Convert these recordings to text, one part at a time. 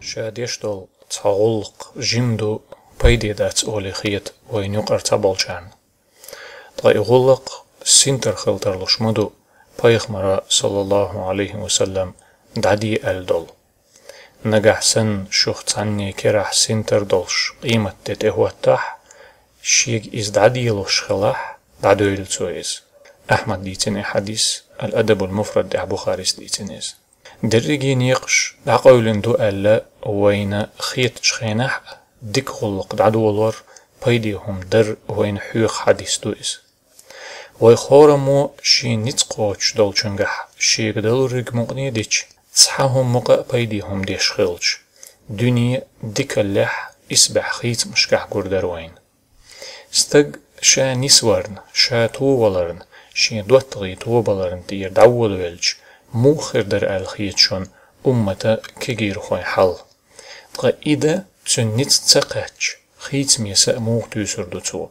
شاديشتول تغلق جندو بيدي دات أولي خيط وين يقر تبالشان طي غلق سنتر خلتر لشمدو بيخمرا صلى الله عليه وسلم دعدي الدول نجح سن شوخ تعني كرح سنتر دولش قيمة تتهوتح شيك إز دعدي لوش خلاح دعدويل تسويز أحمد ديتني حديث الأدب المفرد دع بخاريس ديتنيز درجي نيقش دعقولن دو ألا وين خيط شخينح ديك خلق دعدو والور بيديهم در وين حيوخ حديث دويز ويخورمو شي نتقوش دولشنجح شي قدل رق مقني ديش تصحاهم مقا بيديهم ديش خلش دنيا ديك اللح اسبح خيط مشكح قردر وين استق شا نسورن شا توولرن شي دوتغي توبلرن دير دعول ويلج موخر در الخيط شون أمتا كجير خوي حل تغا إذا تنت تقاتش خيط ميسا موخ تيسردو تو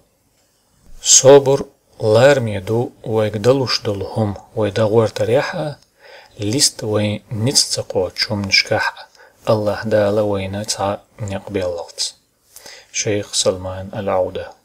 صبر لارميدو ويقدلوش دلهم ويدغور تريحة لست وين نتسقوتشم نشكح الله دالا وين تع نقبلت شيخ سلمان العودة